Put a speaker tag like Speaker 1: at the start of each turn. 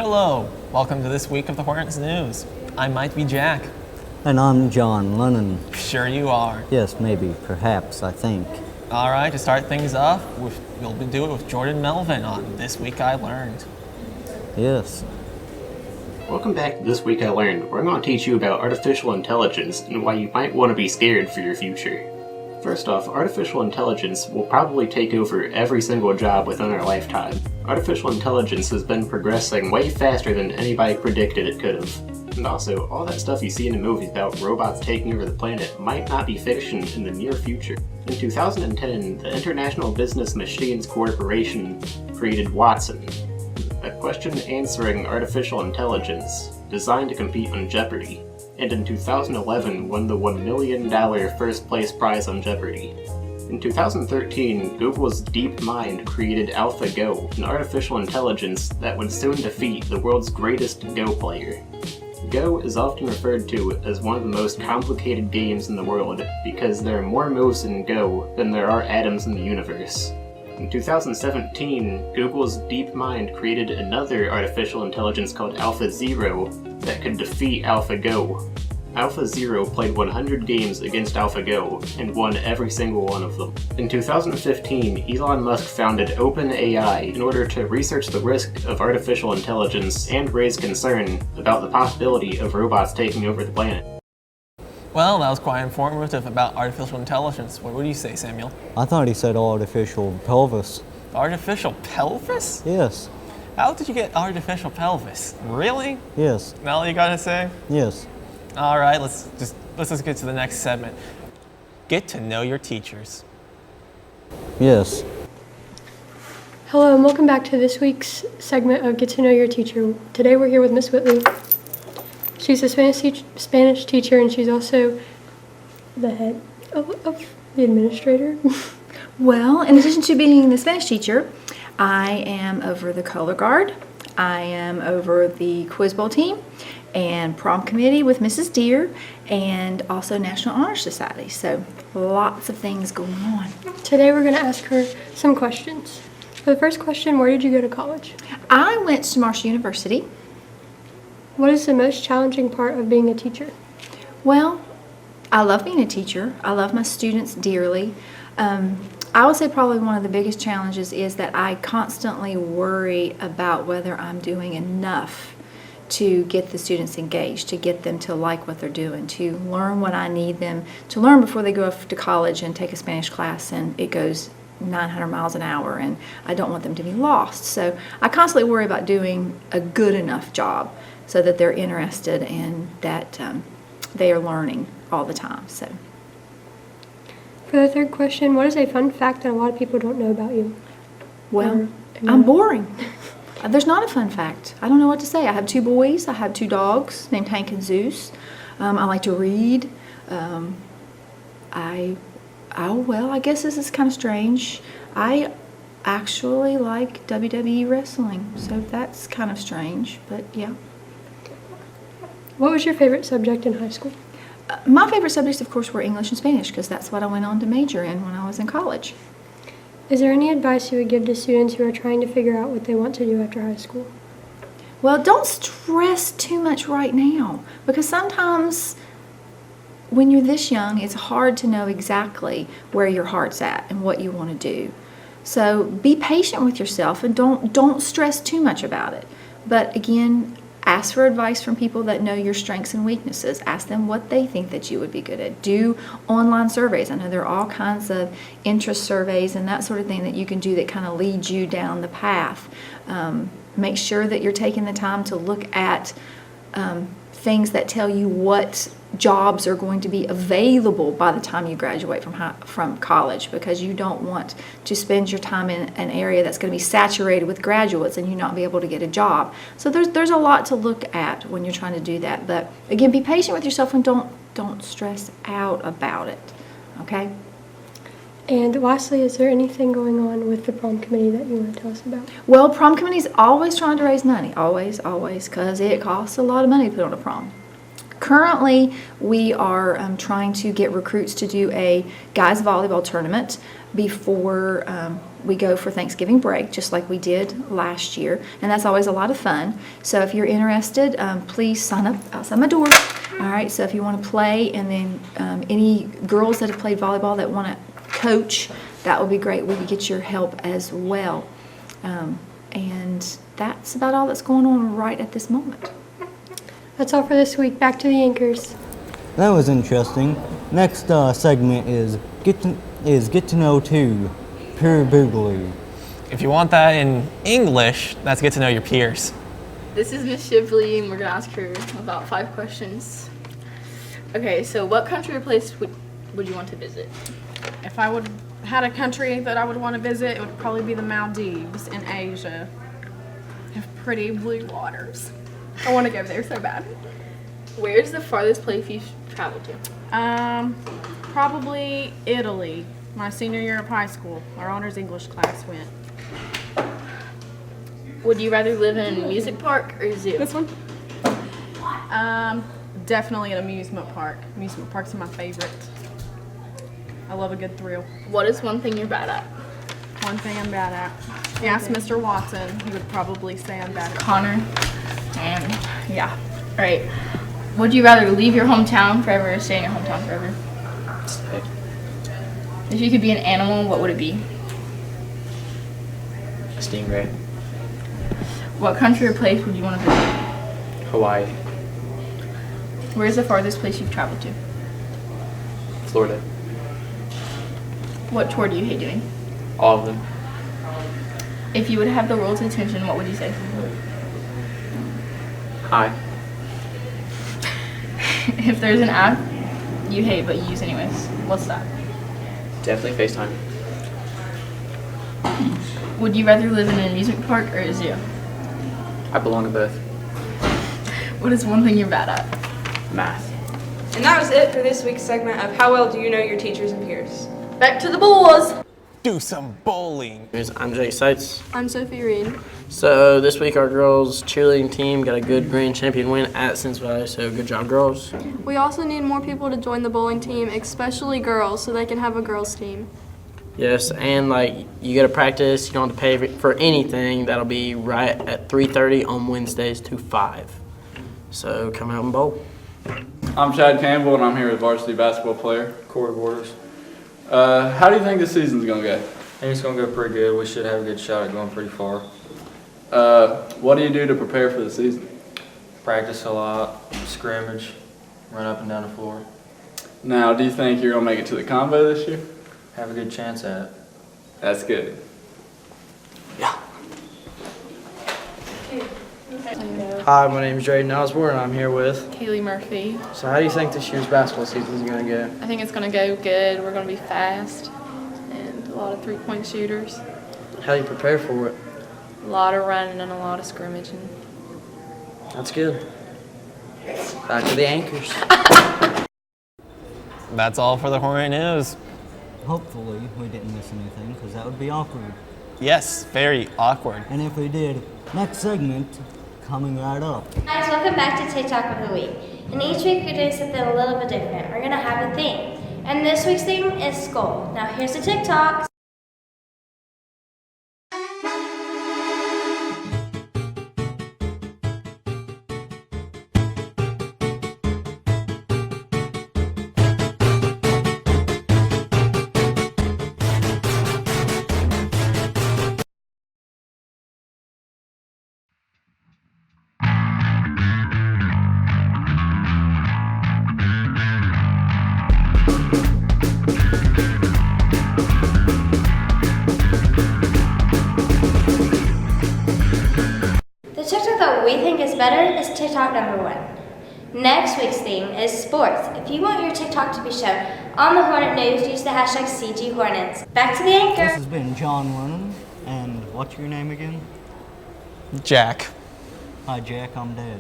Speaker 1: Hello, welcome to this week of the Hornet's News. I might be Jack.
Speaker 2: And I'm John Lennon.
Speaker 1: Sure you are.
Speaker 2: Yes, maybe, perhaps, I think.
Speaker 1: All right, to start things off, we'll do it with Jordan Melvin on This Week I Learned.
Speaker 2: Yes.
Speaker 3: Welcome back to This Week I Learned, where I'm going to teach you about artificial intelligence and why you might want to be scared for your future. First off, artificial intelligence will probably take over every single job within our lifetime. Artificial intelligence has been progressing way faster than anybody predicted it could have. And also, all that stuff you see in the movies about robots taking over the planet might not be fiction in the near future. In 2010, the International Business Machines Corporation created Watson, a question-answering artificial intelligence designed to compete on Jeopardy! And in 2011 won the $1 million first place prize on Jeopardy! In 2013, Google's DeepMind created AlphaGo, an artificial intelligence that would soon defeat the world's greatest Go player. Go is often referred to as one of the most complicated games in the world because there are more moves in Go than there are atoms in the universe. In 2017, Google's DeepMind created another artificial intelligence called AlphaZero that could defeat AlphaGo. AlphaZero played 100 games against AlphaGo and won every single one of them. In 2015, Elon Musk founded OpenAI in order to research the risk of artificial intelligence and raise concern about the possibility of robots taking over the planet.
Speaker 1: Well, that was quite informative about artificial intelligence. What would you say, Samuel?
Speaker 2: I thought he said artificial pelvis.
Speaker 1: Artificial pelvis?
Speaker 2: Yes.
Speaker 1: How did you get artificial pelvis? Really?
Speaker 2: Yes.
Speaker 1: Now you gotta say?
Speaker 2: Yes.
Speaker 1: All right, let's just get to the next segment. Get to know your teachers.
Speaker 2: Yes.
Speaker 4: Hello and welcome back to this week's segment of Get to Know Your Teacher. Today we're here with Miss Whitley. She's a Spanish teacher and she's also the head of the administrator.
Speaker 5: Well, in addition to being the Spanish teacher, I am over the color guard, I am over the quiz bowl team, and prom committee with Mrs. Deere, and also National Honor Society. So lots of things going on.
Speaker 4: Today we're going to ask her some questions. For the first question, where did you go to college?
Speaker 5: I went to Marshall University.
Speaker 4: What is the most challenging part of being a teacher?
Speaker 5: Well, I love being a teacher. I love my students dearly. I would say probably one of the biggest challenges is that I constantly worry about whether I'm doing enough to get the students engaged, to get them to like what they're doing, to learn what I need them to learn before they go off to college and take a Spanish class and it goes 900 miles an hour and I don't want them to be lost. So I constantly worry about doing a good enough job so that they're interested and that they are learning all the time. So,
Speaker 4: for the third question, what is a fun fact that a lot of people don't know about you?
Speaker 5: well, I'm boring. There's not a fun fact. I don't know what to say. I have 2 boys. I have 2 dogs named Hank and Zeus. I like to read. I guess this is kind of strange. I actually like WWE wrestling, so that's kind of strange, but yeah.
Speaker 4: What was your favorite subject in high school?
Speaker 5: My favorite subjects, of course, were English and Spanish because that's what I went on to major in when I was in college.
Speaker 4: Is there any advice you would give to students who are trying to figure out what they want to do after high school?
Speaker 5: Well, don't stress too much right now because sometimes when you're this young, it's hard to know exactly where your heart's at and what you want to do. So be patient with yourself and don't stress too much about it. But again, ask for advice from people that know your strengths and weaknesses. Ask them what they think that you would be good at. Do online surveys. I know there are all kinds of interest surveys and that sort of thing that you can do that kind of leads you down the path. Make sure that you're taking the time to look at things that tell you what jobs are going to be available by the time you graduate from college, because you don't want to spend your time in an area that's going to be saturated with graduates and you not be able to get a job. So there's a lot to look at when you're trying to do that. But again, be patient with yourself and don't stress out about it. Okay?
Speaker 4: And lastly, is there anything going on with the prom committee that you want to tell us about?
Speaker 5: Well, prom committee's always trying to raise money. Always, because it costs a lot of money to put on a prom. currently we are trying to get recruits to do a guys volleyball tournament before we go for Thanksgiving break, just like we did last year, and that's always a lot of fun. So if you're interested, please sign up outside my door. All right, so if you want to play, and then any girls that have played volleyball that want to coach, that would be great. We could get your help as well. And that's about all that's going on right at this moment.
Speaker 4: That's all for this week. Back to the anchors.
Speaker 2: That was interesting. Next segment is get to know two, pure boogaloo.
Speaker 1: If you want that in English, that's get to know your peers.
Speaker 6: This is Miss Shipley, and we're gonna ask her about 5 questions. Okay, so what country or place would you want to visit?
Speaker 7: If I would had a country that I would want to visit, it would probably be the Maldives in Asia. They have pretty blue waters. I want to go there so bad.
Speaker 6: Where's the farthest place you've traveled to?
Speaker 7: Probably Italy. My senior year of high school, our honors English class went.
Speaker 6: Would you rather live in an amusement park or zoo?
Speaker 7: This one? Definitely an amusement park. Amusement parks are my favorite. I love a good thrill.
Speaker 6: What is one thing you're bad at?
Speaker 7: One thing I'm bad at. Ask Mr. Watson. He would probably say I'm bad at.
Speaker 6: Connor. And yeah. All right. Would you rather leave your hometown forever or stay in your hometown forever?
Speaker 8: Stay.
Speaker 6: If you could be an animal, what would it be?
Speaker 8: A stingray.
Speaker 6: What country or place would you want to visit?
Speaker 8: Hawaii.
Speaker 6: Where's the farthest place you've traveled to?
Speaker 8: Florida.
Speaker 6: What chore do you hate doing?
Speaker 8: All of them.
Speaker 6: If you would have the world's attention, what would you say?
Speaker 8: Hi.
Speaker 6: If there's an app you hate but you use anyways, what's that?
Speaker 8: Definitely FaceTime.
Speaker 6: Would you rather live in an amusement park or a zoo?
Speaker 8: I belong to both.
Speaker 6: What is one thing you're bad at?
Speaker 8: Math.
Speaker 9: And that was it for this week's segment of How Well Do You Know Your Teachers and Peers?
Speaker 6: Back to the boys!
Speaker 1: Do some bowling.
Speaker 10: I'm Jake Seitz.
Speaker 6: I'm Sophie Reed.
Speaker 10: So this week our girls cheerleading team got a good grand champion win at Cincinnati, so good job girls.
Speaker 11: We also need more people to join the bowling team, especially girls, so they can have a girls team.
Speaker 10: Yes, and you got to practice, you don't have to pay for anything. That'll be right at 3:30 on Wednesdays to 5. So come out and bowl.
Speaker 12: I'm Chad Campbell, and I'm here with varsity basketball player
Speaker 13: Corey Borders.
Speaker 12: How do you think this season's going to go?
Speaker 13: I think it's going to go pretty good. We should have a good shot at going pretty far.
Speaker 12: What do you do to prepare for the season?
Speaker 13: Practice a lot, scrimmage, run up and down the floor.
Speaker 12: Now, do you think you're going to make it to the combo this year?
Speaker 13: Have a good chance at it.
Speaker 12: That's good.
Speaker 14: Hi, my name is Drayden Osborne, and I'm here with
Speaker 6: Kaylee Murphy.
Speaker 14: So how do you think this year's basketball season is going to go?
Speaker 6: I think it's going to go good. We're going to be fast and a lot of three-point shooters.
Speaker 14: How do you prepare for it?
Speaker 6: A lot of running and a lot of scrimmaging.
Speaker 14: That's good. Back to the anchors.
Speaker 1: That's all for the Hornet News.
Speaker 2: Hopefully we didn't miss anything, because that would be awkward.
Speaker 1: Yes, very awkward.
Speaker 2: And if we did, next segment coming right up.
Speaker 15: Guys, welcome back to TikTok of the Week. And each week we're doing something a little bit different. We're going to have a theme. And this week's theme is school. Now here's the TikTok. The TikTok that we think is better is TikTok number 1. Next week's theme is sports. If you want your TikTok to be shown on the Hornet News, use the hashtag CGHornets. Back to the anchor.
Speaker 2: This has been John Lennon, and what's your name again?
Speaker 1: Jack.
Speaker 2: Hi Jack, I'm dead.